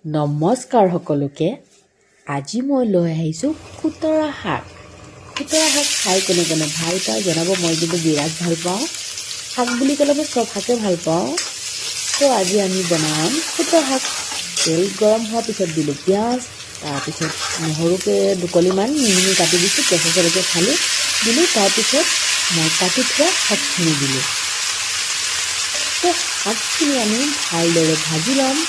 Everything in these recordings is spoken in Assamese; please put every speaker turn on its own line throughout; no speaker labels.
নমস্কাৰ সকলোকে। আজি মই লৈ আহিছোঁ খুতৰা শাক। খুতৰা শাক খাই কোনে কোনে ভাল পায় জনাব। মই কিন্তু বিৰাট ভাল পাওঁ। শাক বুলি ক'লে মই চব শাকে ভাল পাওঁ। তো আজি আমি বনাম খুতৰা শাক। তেল গৰম হোৱাৰ পিছত দিলোঁ পিঁয়াজ, তাৰপিছত নহৰুকে দুকলিমান মিহি কাটি দিছোঁ, কেঁচা জলকীয়া ফালি দিলোঁ। তাৰপিছত মই কাটি থোৱা শাকখিনি দিলোঁ। তো শাকখিনি আমি ভালদৰে ভাজি ল'ম।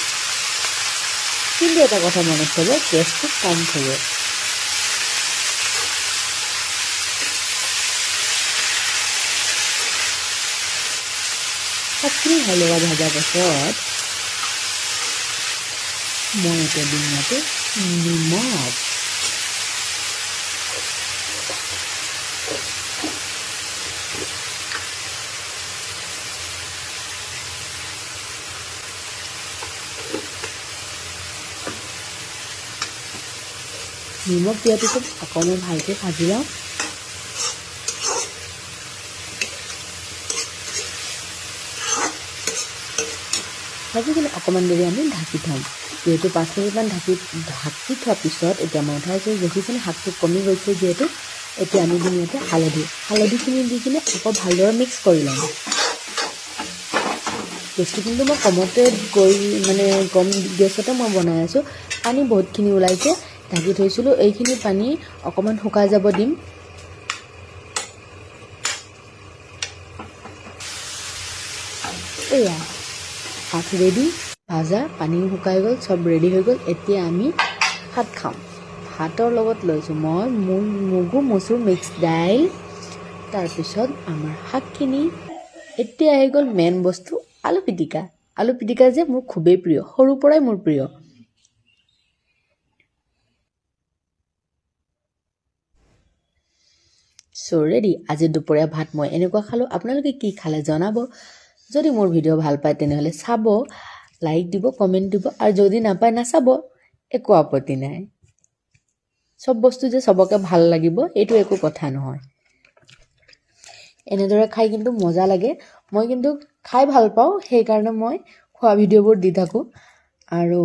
কিন্তু এটা কথা মনত থ'ব, গেছটো কম থ'ব। শাকখিনি ভালদৰে ভজাৰ পাছত মই এতিয়া দিম ইয়াতে নিমখ, নিমখ দিয়াৰ পিছত আকৌ মই ভালকৈ ভাজি লওঁ। ভাজি কিনে অকণমান দেৰি আমি ঢাকি থ'ম। যিহেতু 5 মিনিটমান ঢাকি থোৱাৰ পিছত এতিয়া মই উঠাইছোঁ। দেখিছেনে শাকটো কমি গৈছে যিহেতু। এতিয়া আমি দিম ইয়াতে হালধিখিনি দি কিনে আকৌ ভালদৰে মিক্স কৰি ল'ম। গেছটো কিন্তু মই কমতে কম গেছতে মই বনাই আছোঁ। পানী বহুতখিনি ওলাইছে, ঢাকি থৈছিলোঁ। এইখিনি পানী অকণমান শুকাই যাব দিম। এয়া শাক ৰেডি, ভাজা, পানীও শুকাই গ'ল, চব ৰেডি হৈ গ'ল। এতিয়া আমি ভাত খাম। ভাতৰ লগত লৈছোঁ মই মগু মচুৰ মিক্স দাইল, তাৰপিছত আমাৰ শাকখিনি। এতিয়া আহি গ'ল মেইন বস্তু, আলু পিটিকা। আলু পিটিকা যে মোৰ খুবেই প্ৰিয়, সৰুৰ পৰাই মোৰ প্ৰিয়। চ' ৰেডি। আজি দুপৰীয়া ভাত মই এনেকুৱা খালোঁ। আপোনালোকে কি খালে জনাব। যদি মোৰ ভিডিঅ' ভাল পায় তেনেহ'লে চাব, লাইক দিব, কমেণ্ট দিব, আৰু যদি নাপায় নাচাব, একো আপত্তি নাই। চব বস্তু যে চবকে ভাল লাগিব এইটো একো কথা নহয়। এনেদৰে খাই কিন্তু মজা লাগে। মই কিন্তু খাই ভাল পাওঁ, সেইকাৰণে মই খোৱা ভিডিঅ'বোৰ দি থাকোঁ। আৰু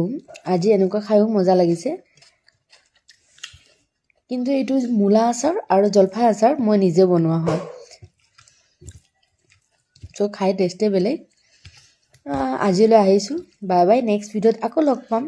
আজি এনেকুৱা খায়ো মজা লাগিছে। কিন্তু এইটো মূলা আচাৰ আৰু জলফাই আচাৰ মই নিজে বনোৱা হয়। চ' খাই টেষ্টে বেলেগ। আজিলৈ আহিছোঁ। Bye bye. নেক্সট ভিডিঅ'ত আকৌ লগ পাম।